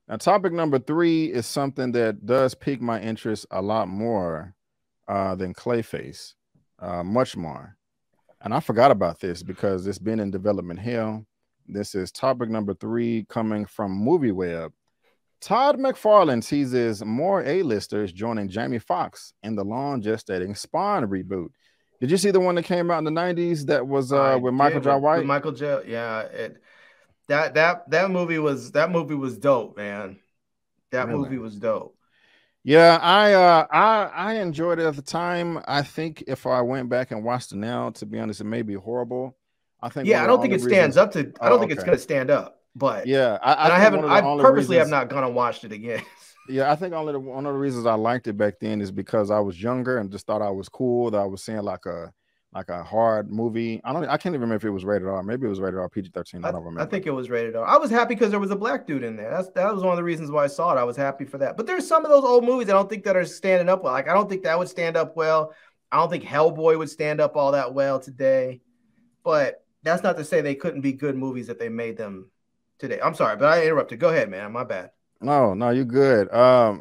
Now, topic number 3 is something that does pique my interest a lot more than Clayface, much more. And I forgot about this because it's been in development hell. This is topic number 3 coming from MovieWeb. Todd McFarlane teases more A-listers joining Jamie Foxx in the long gestating Spawn reboot. Did you see the one that came out in the 90s that was with Michael J. White? With Michael J. Yeah, that movie was dope, man. That Really? movie was dope. Yeah, I enjoyed it at the time. I think if I went back and watched it now, to be honest, it may be horrible. I think Yeah, I don't think it stands up to. I don't think it's okay. going to stand up. But Yeah, I think haven't. I purposely have not gone and watched it again. Yeah, I think one of the reasons I liked it back then is because I was younger and just thought I was cool. That I was seeing like a hard movie. I can't even remember if it was rated R. Maybe it was rated R, PG-13. I don't remember. I think it was rated R. I was happy because there was a black dude in there. That was one of the reasons why I saw it. I was happy for that. But there's some of those old movies I don't think that are standing up well. Like I don't think that would stand up well. I don't think Hellboy would stand up all that well today. But that's not to say they couldn't be good movies if they made them today. I'm sorry, but I interrupted. Go ahead, man. My bad. No, you're good.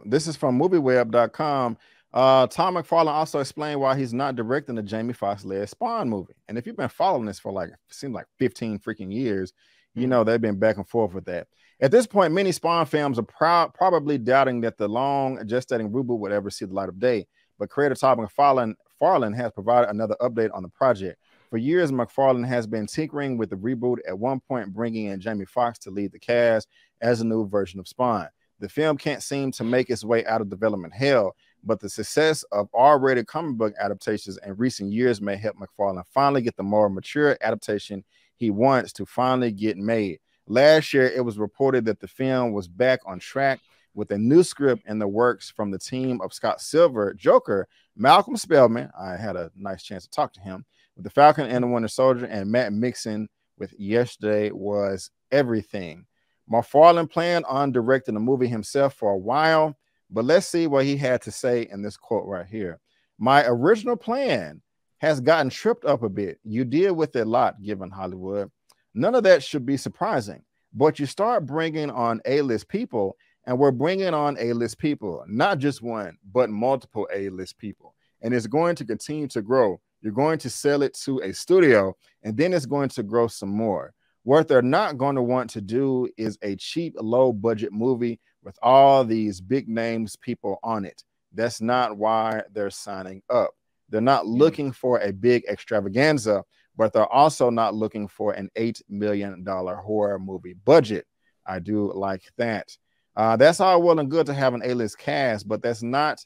This is from movieweb.com. Tom McFarlane also explained why he's not directing the Jamie Foxx-led Spawn movie. And if you've been following this for like, it seems like 15 freaking years, you know they've been back and forth with that. At this point, many Spawn fans are probably doubting that the long gestating reboot would ever see the light of day. But creator Tom McFarlane has provided another update on the project. For years, McFarlane has been tinkering with the reboot, at one point bringing in Jamie Foxx to lead the cast as a new version of Spawn. The film can't seem to make its way out of development hell, but the success of R-rated comic book adaptations in recent years may help McFarlane finally get the more mature adaptation he wants to finally get made. Last year, it was reported that the film was back on track with a new script in the works from the team of Scott Silver, Joker, Malcolm Spellman. I had a nice chance to talk to him. With The Falcon and the Winter Soldier, and Matt Mixon with Yesterday Was Everything. McFarlane planned on directing the movie himself for a while, but let's see what he had to say in this quote right here. My original plan has gotten tripped up a bit. You deal with it a lot, given Hollywood. None of that should be surprising, but you start bringing on A-list people, and we're bringing on A-list people, not just one, but multiple A-list people. And it's going to continue to grow. You're going to sell it to a studio, and then it's going to grow some more. What they're not going to want to do is a cheap, low-budget movie with all these big names people on it. That's not why they're signing up. They're not looking for a big extravaganza, but they're also not looking for an $8 million horror movie budget. I do like that. That's all well and good to have an A-list cast, but that's not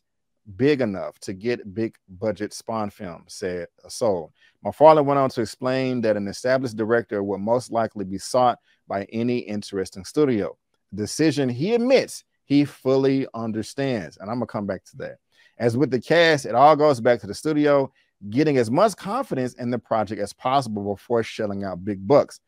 big enough to get big budget Spawn film, said Soul. McFarlane went on to explain that an established director will most likely be sought by any interesting studio. Decision he admits he fully understands. And I'm going to come back to that. As with the cast, it all goes back to the studio getting as much confidence in the project as possible before shelling out big bucks.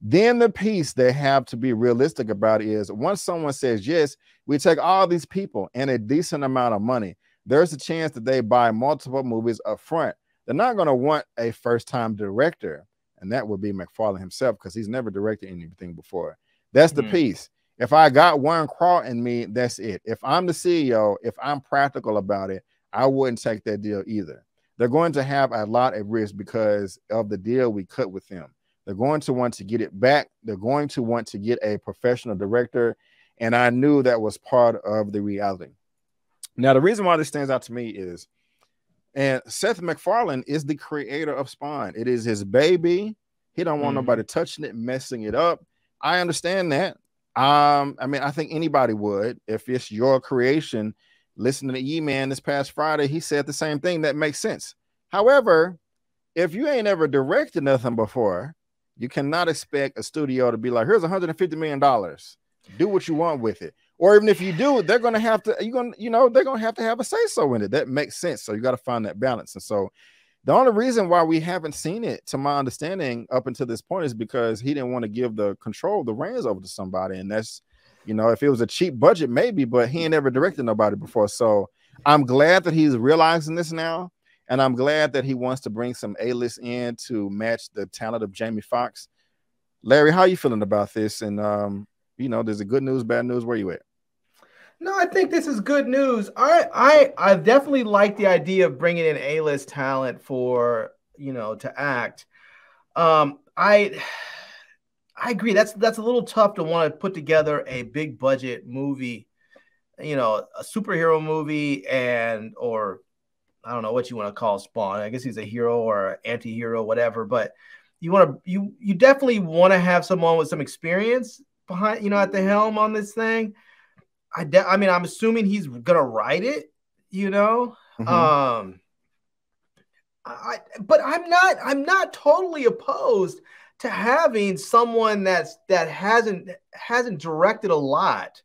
Then the piece they have to be realistic about is once someone says, yes, we take all these people and a decent amount of money, there's a chance that they buy multiple movies up front. They're not going to want a first-time director, and that would be McFarlane himself because he's never directed anything before. That's the piece. If I got one crawl in me, that's it. If I'm the CEO, if I'm practical about it, I wouldn't take that deal either. They're going to have a lot at risk because of the deal we cut with them. They're going to want to get it back. They're going to want to get a professional director, and I knew that was part of the reality. Now, the reason why this stands out to me is, and Seth MacFarlane is the creator of Spawn. It is his baby. He don't want nobody touching it, messing it up. I understand that. I mean, I think anybody would. If it's your creation, listening to Eman this past Friday, he said the same thing. That makes sense. However, if you ain't ever directed nothing before, you cannot expect a studio to be like, here's $150 million. Do what you want with it. Or even if you do, they're going to have to, they're going to have a say-so in it. That makes sense. So you got to find that balance. And so the only reason why we haven't seen it, to my understanding, up until this point is because he didn't want to give the control, the reins over to somebody. And that's, if it was a cheap budget, maybe, but he ain't ever directed nobody before. So I'm glad that he's realizing this now. And I'm glad that he wants to bring some A-list in to match the talent of Jamie Foxx. Larry, how are you feeling about this? And, there's a good news, bad news. Where you at? No, I think this is good news. I definitely like the idea of bringing in A-list talent for, to act. I agree. That's a little tough to want to put together a big budget movie, a superhero movie, or I don't know what you want to call Spawn. I guess he's a hero or anti-hero, whatever. But you definitely want to have someone with some experience behind, at the helm on this thing. I mean, I'm assuming he's gonna write it, Mm-hmm. But I'm not totally opposed to having someone that hasn't directed a lot,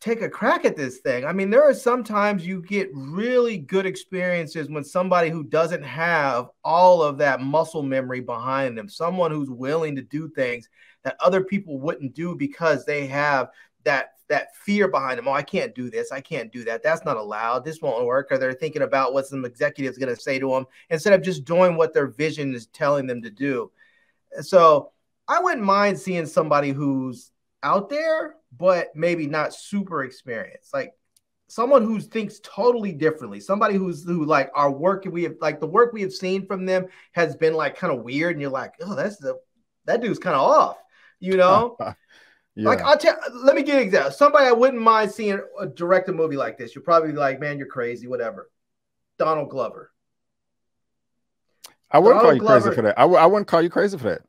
take a crack at this thing. I mean, there are sometimes you get really good experiences when somebody who doesn't have all of that muscle memory behind them, someone who's willing to do things that other people wouldn't do because they have that fear behind them. Oh, I can't do this. I can't do that. That's not allowed. This won't work. Or they're thinking about what some executive's going to say to them instead of just doing what their vision is telling them to do. So I wouldn't mind seeing somebody who's out there, but maybe not super experienced. Like someone who thinks totally differently. Somebody who like our work, the work we have seen from them has been like kind of weird. And you're like, oh, that dude's kind of off, Yeah. Like let me give you an example. Somebody I wouldn't mind seeing direct a movie like this. You're probably like, man, you're crazy, whatever. Donald Glover. I wouldn't call you crazy for that. I wouldn't call you crazy for that.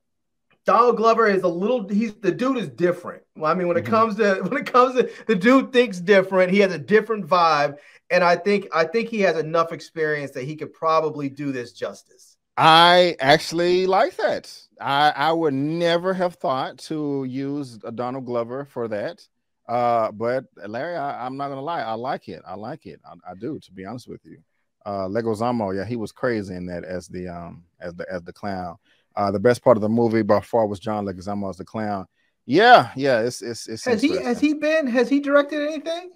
Donald Glover is the dude is different. Well, I mean, when it comes to the dude thinks different. He has a different vibe, and I think he has enough experience that he could probably do this justice. I actually like that. I would never have thought to use a Donald Glover for that. But Larry, I'm not gonna lie, I like it. I do, to be honest with you. Leguizamo, yeah, he was crazy in that as the clown. The best part of the movie by far was John Leguizamo as the clown. Yeah, it's has he directed anything?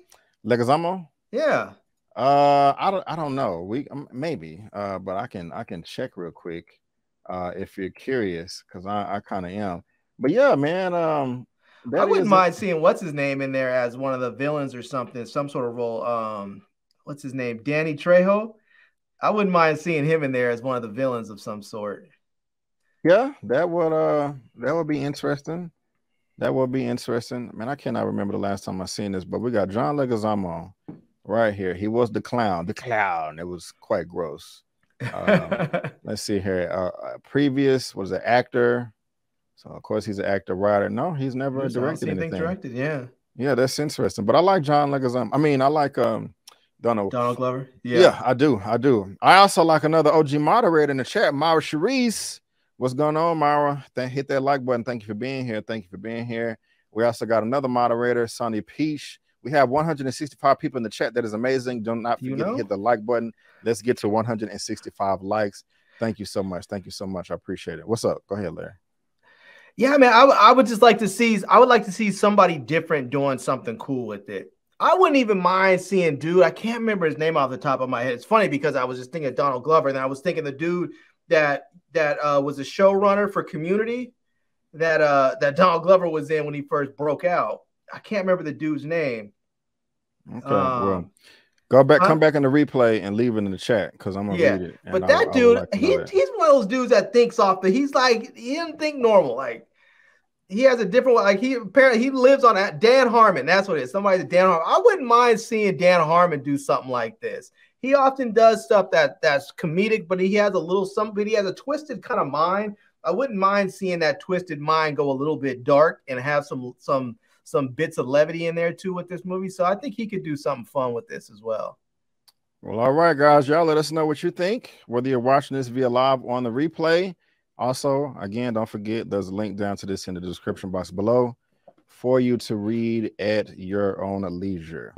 Leguizamo? Yeah. I don't know. Maybe, but I can check real quick if you're curious, because I kind of am. But yeah, man, I wouldn't mind seeing what's his name in there as one of the villains or something, some sort of role. What's his name? Danny Trejo. I wouldn't mind seeing him in there as one of the villains of some sort. Yeah, that would be interesting. That would be interesting. Man, I cannot remember the last time I seen this, but we got John Leguizamo right here. He was the clown. It was quite gross. Let's see here. Previous was an actor. So of course he's an actor, writer. No, he's never directed anything. Directed, yeah. Yeah, that's interesting. But I like John Leguizamo. I mean, I like Donald Glover. Yeah, I do. I also like another OG moderator in the chat, Myra Charisse. What's going on, Myra? Hit that like button. Thank you for being here. We also got another moderator, Sonny Peach. We have 165 people in the chat. That is amazing. Do not forget to hit the like button. Let's get to 165 likes. Thank you so much. I appreciate it. What's up? Go ahead, Larry. Yeah, man. I would like to see somebody different doing something cool with it. I wouldn't even mind seeing dude. I can't remember his name off the top of my head. It's funny because I was just thinking of Donald Glover, and I was thinking the dude that was a showrunner for Community that Donald Glover was in when he first broke out. I can't remember the dude's name. Okay, well, come back in the replay and leave it in the chat because I'm gonna read it. But that dude, he's one of those dudes that thinks off the. He's like he didn't think normal. Like he has a different like he lives on that Dan Harmon. That's what it is. Somebody that Dan Harmon. I wouldn't mind seeing Dan Harmon do something like this. He often does stuff that's comedic, but he has a twisted kind of mind. I wouldn't mind seeing that twisted mind go a little bit dark and have some bits of levity in there too with this movie. So I think he could do something fun with this as well. Well, all right, guys, y'all let us know what you think, whether you're watching this via live or on the replay. Also, again, don't forget, there's a link down to this in the description box below for you to read at your own leisure.